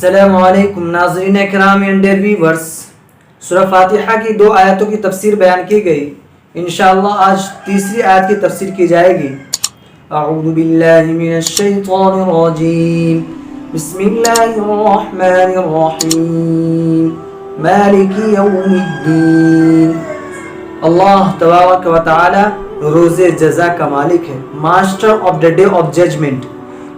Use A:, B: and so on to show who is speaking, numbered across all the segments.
A: السلام علیکم ناظرین اکرام اینڈ ڈیئر ویورز، سورہ فاتحہ کی 2 آیتوں کی تفسیر بیان کی گئی۔ انشاءاللہ آج تیسری آیت کی تفسیر کی جائے گی۔ اعوذ باللہ من الشیطان الرجیم، بسم اللہ الرحمن الرحیم، مالک یوم الدین۔ اللہ تبارک و تعالی روز جزا کا مالک ہے، master of the day of judgment.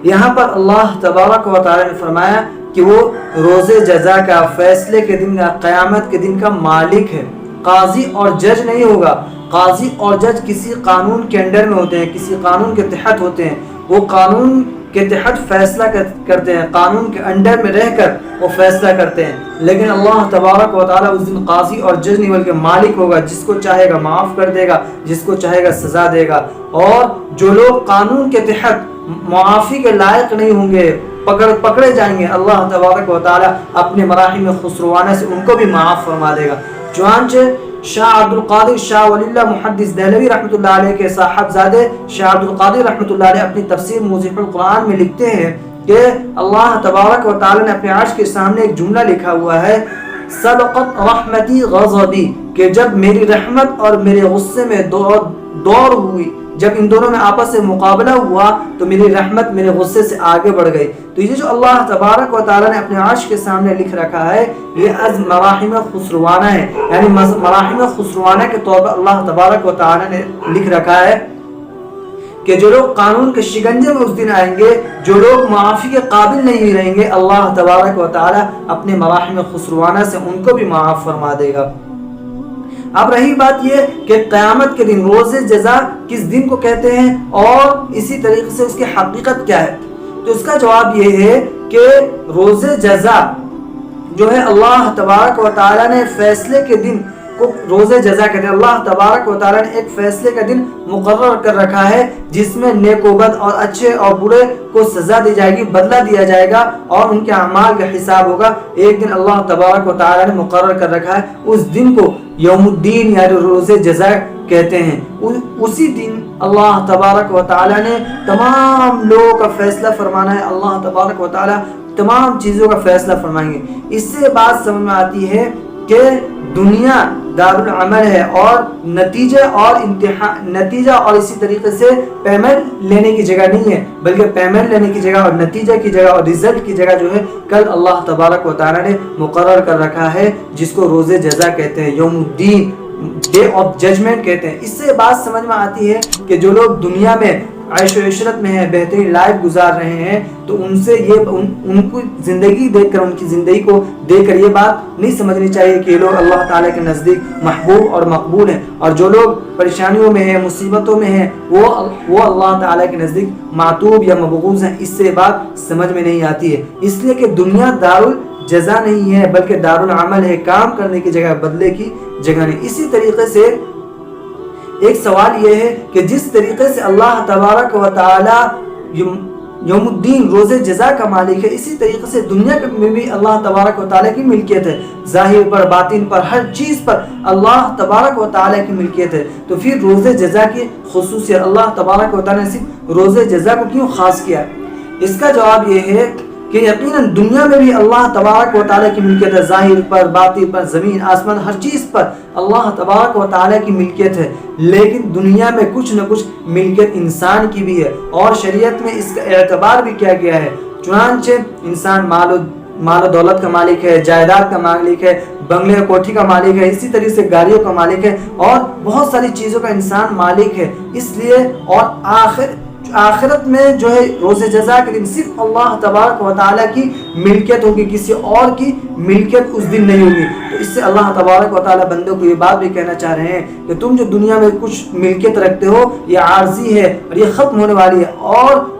A: یہاں پر اللہ تبارک و تعالی نے فرمایا کہ وہ روز جزا کا، فیصلے کے دن کا، قیامت کے دن کا مالک ہے۔ قاضی اور جج نہیں ہوگا۔ قاضی اور جج کسی قانون کے انڈر میں ہوتے ہیں، کسی قانون کے تحت ہوتے ہیں، وہ قانون کے تحت فیصلہ کرتے ہیں، قانون کے انڈر میں رہ کر وہ فیصلہ کرتے ہیں۔ لیکن اللہ تبارک و تعالیٰ اس دن قاضی اور جج نہیں بلکہ مالک ہوگا، جس کو چاہے گا معاف کر دے گا، جس کو چاہے گا سزا دے گا۔ اور جو لوگ قانون کے تحت معافی کے لائق نہیں ہوں گے، پکڑے جائیں گے، اللہ تبارک و تعالیٰ اپنے مراحم خسروانہ سے ان کو بھی معاف فرما دے گا۔ چنانچہ شاہ عبد القادر شاہ ولی اللہ محدث دہلوی رحمۃ اللہ علیہ کے صاحبزادے شاہ عبد القادر رحمۃ اللہ علیہ اپنی تفسیر موضح القرآن میں لکھتے ہیں کہ اللہ تبارک و تعالیٰ نے اپنے عرش کے سامنے ایک جملہ لکھا ہوا ہے، سبقت رحمتی غضبی، کہ جب میری رحمت اور میرے غصے میں دوڑ ہوئی، جب ان دونوں میں آپس سے مقابلہ ہوا تو میری رحمت میرے غصے سے آگے بڑھ گئی۔ تو یہ جو اللہ تبارک و تعالیٰ نے اپنے عرش کے سامنے لکھ رکھا ہے، یہ از مراحم خسروانہ ہے، یعنی مراحم خسروانہ کے طور پر اللہ تبارک و تعالیٰ نے لکھ رکھا ہے کہ جو لوگ قانون کے شکنجے میں اس دن آئیں گے، جو لوگ معافی کے قابل نہیں رہیں گے، اللہ تبارک و تعالیٰ اپنے مراحم خسروانہ سے ان کو بھی معاف فرما دے گا۔ اب رہی بات یہ کہ قیامت کے دن روز جزا کس دن کو کہتے ہیں اور اسی طریقے سے اس کی حقیقت کیا ہے، تو اس کا جواب یہ ہے کہ روز جزا جو ہے اللہ تبارک و تعالیٰ نے فیصلے کے دن کو روز جزا کہتے ہیں۔ اللہ تبارک و تعالیٰ نے ایک فیصلے کا دن مقرر کر رکھا ہے جس میں نیک و بد اور اچھے اور برے کو سزا دی جائے گی، بدلہ دیا جائے گا اور ان کے اعمال کا حساب ہوگا۔ ایک دن اللہ تبارک و تعالیٰ نے مقرر کر رکھا ہے، اس دن کو یوم الدین یعنی روز جزا کہتے ہیں۔ اسی دن اللہ تبارک و تعالیٰ نے تمام لوگوں کا فیصلہ فرمانا ہے، اللہ تبارک و تعالیٰ تمام چیزوں کا فیصلہ فرمائیں گے۔ اس سے بات سمجھ میں آتی ہے کہ دنیا دارالعمل ہے اور نتیجہ اور اسی طریقے سے پیمنٹ لینے کی جگہ نہیں ہے، بلکہ پیمنٹ لینے کی جگہ اور نتیجہ کی جگہ اور رزلٹ کی جگہ جو ہے کل اللہ تبارک و تعالیٰ نے مقرر کر رکھا ہے، جس کو روز جزا کہتے ہیں، یوم الدین، ڈے آف ججمنٹ کہتے ہیں۔ اس سے بات سمجھ میں آتی ہے کہ جو لوگ دنیا میں عیش و عشرت میں ہیں، بہترین لائف گزار رہے ہیں، تو ان سے یہ ان کی زندگی دیکھ کر، ان کی زندگی کو دیکھ کر یہ بات نہیں سمجھنی چاہیے کہ یہ لوگ اللہ تعالیٰ کے نزدیک محبوب اور مقبول ہیں، اور جو لوگ پریشانیوں میں ہیں، مصیبتوں میں ہیں، وہ اللہ تعالیٰ کے نزدیک معتوب یا مبغوض ہیں۔ اس سے بات سمجھ میں نہیں آتی ہے، اس لیے کہ دنیا دارالجزا نہیں ہے بلکہ دارالعمل ہے، کام کرنے کی جگہ، بدلے کی جگہ نہیں۔ اسی طریقے سے ایک سوال یہ ہے کہ جس طریقے سے اللہ تبارک و تعالی یوم الدین روز جزا کا مالک ہے، اسی طریقے سے دنیا میں بھی اللہ تبارک و تعالی کی ملکیت ہے، ظاہر پر، باطن پر، ہر چیز پر اللہ تبارک و تعالی کی ملکیت ہے۔ تو پھر روز جزا کی خصوصیت اللہ تبارک و تعالی نے صرف روز جزا کو کیوں خاص کیا؟ اس کا جواب یہ ہے کہ یقیناً دنیا میں بھی اللہ تبارک و تعالیٰ کی ملکیت ہے، ظاہر پر، باطن پر، زمین آسمان ہر چیز پر اللہ تبارک و تعالیٰ کی ملکیت ہے، لیکن دنیا میں کچھ نہ کچھ ملکیت انسان کی بھی ہے اور شریعت میں اس کا اعتبار بھی کیا گیا ہے۔ چنانچہ انسان مال و دولت کا مالک ہے، جائیداد کا مالک ہے، بنگلے کوٹھی کا مالک ہے، اسی طریقے سے گاڑیوں کا مالک ہے اور بہت ساری چیزوں کا انسان مالک ہے۔ اس لیے اور آخرت میں جو ہے روز جزا کے دن صرف اللہ تبارک و تعالیٰ کی ملکیت ہوگی، کسی اور کی ملکیت اس دن نہیں ہوگی۔ تو اس سے اللہ تبارک و تعالیٰ بندوں کو یہ بات بھی کہنا چاہ رہے ہیں کہ تم جو دنیا میں کچھ ملکیت رکھتے ہو یہ عارضی ہے اور یہ ختم ہونے والی ہے، اور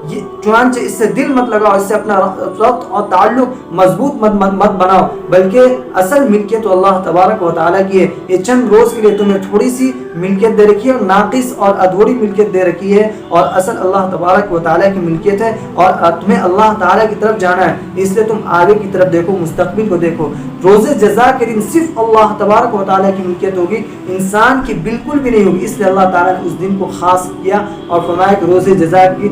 A: چنانچہ اس سے دل مت لگاؤ، اس سے اپنا ربط اور تعلق مضبوط مت بناؤ، بلکہ اصل ملکیت تو اللہ تبارک و تعالیٰ کی ہے۔ یہ چند روز کے لیے تمہیں تھوڑی سی ملکیت دے رکھی ہے، اور ناقص اور ادھوری ملکیت دے رکھی ہے، اور اصل اللہ تبارک و تعالیٰ کی ملکیت ہے اور تمہیں اللہ تعالیٰ کی طرف جانا ہے۔ اس لیے تم آگے کی طرف دیکھو، مستقبل کو دیکھو۔ روز جزا کے دن صرف اللہ تبارک و تعالیٰ کی ملکیت ہوگی، انسان کی بالکل بھی نہیں ہوگی۔ اس لیے اللہ تعالیٰ نے اس دن کو خاص کیا اور فرمایا کہ روز جزا کی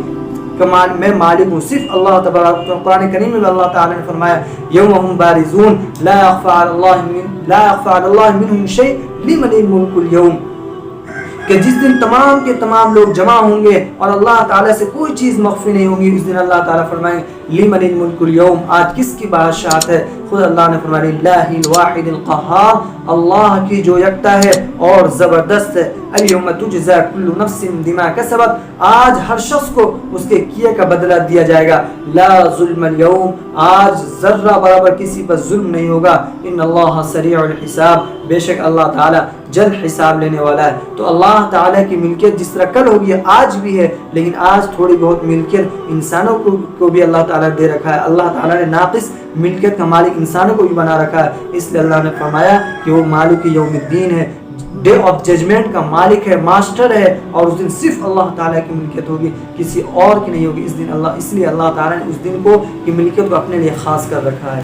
A: میں مالک ہوں، صرف اللہ تبارک قرآن کریم میں اللہ تعالیٰ نے فرمایا یوم ہم بارزون لا یخفی علی اللہ منہم شیء لمن الملک اليوم، کہ جس دن تمام کے تمام لوگ جمع ہوں گے اور اللہ تعالیٰ سے کوئی چیز مخفی نہیں ہوگی، اس دن اللہ تعالیٰ فرمائیں لمن الملک اليوم، آج کس کی بادشاہت ہے؟ خود اللہ نے فرمایا للہ الواحد القہار، اللہ کی جو یکتا ہے اور زبردست ہے۔ الیوم تجزی کل نفس بما کسبت، آج ہر شخص کو اس کے کیے کا بدلہ دیا جائے گا۔ لا ظلم اليوم، آج ذرہ برابر کسی پر ظلم نہیں ہوگا۔ ان اللہ سریع الحساب، بے شک اللہ تعالیٰ جلد حساب لینے والا ہے۔ تو اللہ تعالیٰ کی ملکیت جس طرح کل ہوگی آج بھی ہے، لیکن آج تھوڑی بہت ملکیت انسانوں کو بھی اللہ تعالیٰ دے رکھا ہے۔ اللہ تعالیٰ نے ناقص ملکیت کا مالک انسانوں کو بھی بنا رکھا ہے، اس لیے اللہ نے فرمایا کہ وہ مالک یوم الدین ہے، ڈے آف ججمنٹ کا مالک ہے، ماسٹر ہے، اور اس دن صرف اللہ تعالیٰ کی ملکیت ہوگی، کسی اور کی نہیں ہوگی اس دن۔ اس لیے اللہ تعالیٰ نے اس دن کو کی ملکیت کو اپنے لیے خاص کر رکھا ہے۔